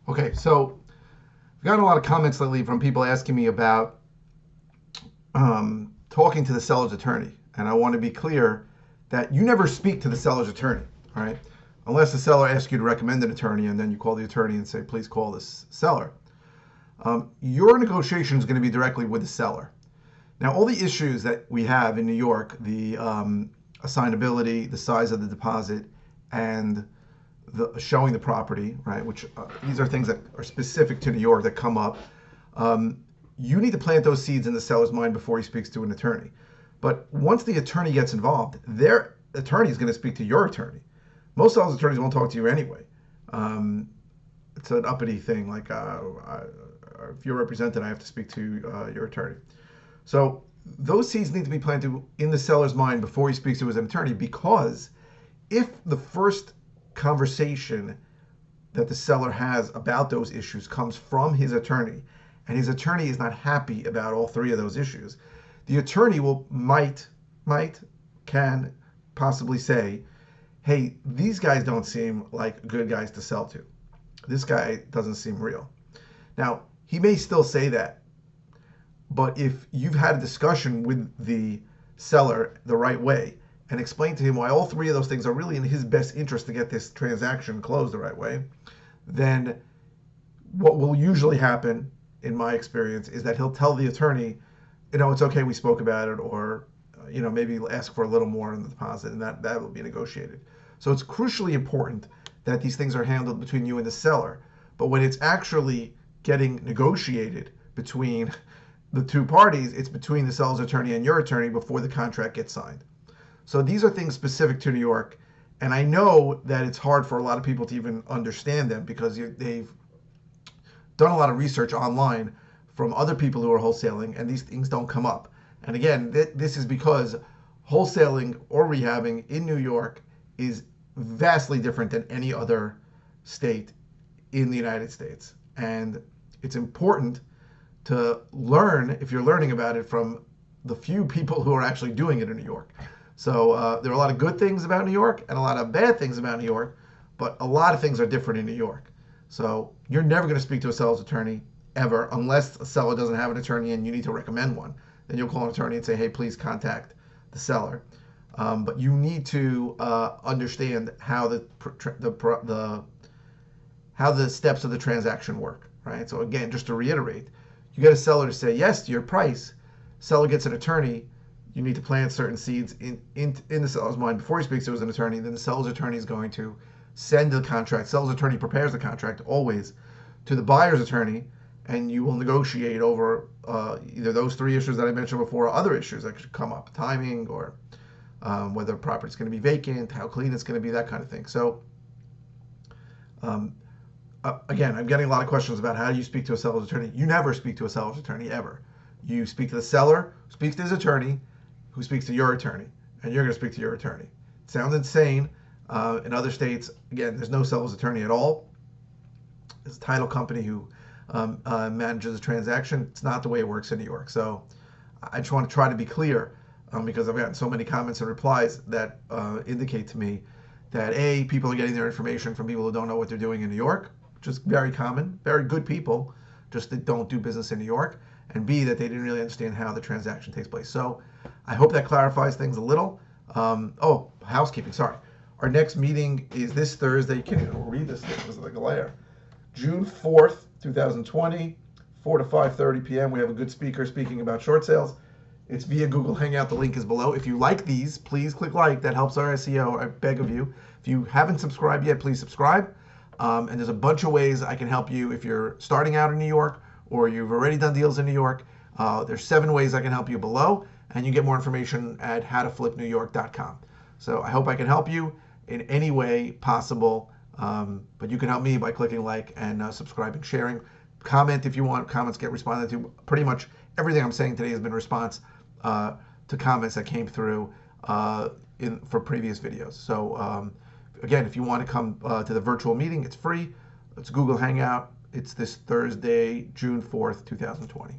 Okay, so I've gotten a lot of comments lately from people asking me about talking to the seller's attorney. And I want to be clear that you never speak to the seller's attorney, all right? Unless the seller asks you to recommend an attorney and then you call the attorney and say, please call this seller. Your negotiation is going to be directly with the seller. Now, all the issues that we have in New York, the assignability, the size of the deposit, and the showing the property, right? Which these are things that are specific to New York that come up. Um, you need to plant those seeds in the seller's mind before he speaks to an attorney. But once the attorney gets involved, their attorney is going to speak to your attorney. Most sellers' attorneys won't talk to you anyway. Um, it's an uppity thing, like if you're represented, I have to speak to your attorney. So those seeds need to be planted in the seller's mind before he speaks to his attorney, because if the first conversation that the seller has about those issues comes from his attorney, and his attorney is not happy about all three of those issues, the attorney can possibly say, hey, these guys don't seem like good guys to sell to. This guy doesn't seem real. Now, he may still say that, but if you've had a discussion with the seller the right way and explain to him why all three of those things are really in his best interest to get this transaction closed the right way, then what will usually happen, in my experience, is that he'll tell the attorney, it's okay, we spoke about it, or maybe ask for a little more in the deposit, and that will be negotiated. So it's crucially important that these things are handled between you and the seller. But when it's actually getting negotiated between the two parties, it's between the seller's attorney and your attorney before the contract gets signed. So these are things specific to New York, and I know that it's hard for a lot of people to even understand them because they've done a lot of research online from other people who are wholesaling, and these things don't come up. And again, this is because wholesaling or rehabbing in New York is vastly different than any other state in the United States. And it's important to learn, if you're learning about it, from the few people who are actually doing it in New York. So there are a lot of good things about New York and a lot of bad things about New York, but a lot of things are different in New York. So you're never going to speak to a seller's attorney ever unless a seller doesn't have an attorney and you need to recommend one. Then you'll call an attorney and say, hey, please contact the seller. But you need to understand how how the steps of the transaction work, right? So again, just to reiterate, you get a seller to say yes to your price. Seller gets an attorney. You need to plant certain seeds in the seller's mind before he speaks to an attorney. Then the seller's attorney is going to send the contract. Seller's attorney prepares the contract always to the buyer's attorney, and you will negotiate over either those three issues that I mentioned before or other issues that could come up, timing or whether the property is going to be vacant, how clean it's going to be, that kind of thing. So again, I'm getting a lot of questions about how do you speak to a seller's attorney. You never speak to a seller's attorney ever. You speak to the seller, who speaks to his attorney, who speaks to your attorney, and you're going to speak to your attorney. It sounds insane. In other states, again, there's no seller's attorney at all. It's a title company who manages the transaction. It's not the way it works in New York. So I just want to try to be clear because I've gotten so many comments and replies that indicate to me that A, people are getting their information from people who don't know what they're doing in New York, which is very common, very good people, just that don't do business in New York, and B, that they didn't really understand how the transaction takes place. So I hope that clarifies things a little. Housekeeping, sorry. Our next meeting is this Thursday. You can't even read this thing, it's like a glare. June 4th, 2020, 4 to 5:30 p.m. We have a good speaker speaking about short sales. It's via Google Hangout. The link is below. If you like these, please click like. That helps our SEO. I beg of you. If you haven't subscribed yet, please subscribe. And there's a bunch of ways I can help you if you're starting out in New York or you've already done deals in New York. There's 7 ways I can help you below, and you get more information at howtoflipnewyork.com. So I hope I can help you in any way possible. But you can help me by clicking like and subscribing, sharing. Comment if you want. Comments get responded to. Pretty much everything I'm saying today has been response to comments that came through for previous videos. So again, if you want to come to the virtual meeting, it's free. It's Google Hangout. It's this Thursday, June 4th, 2020.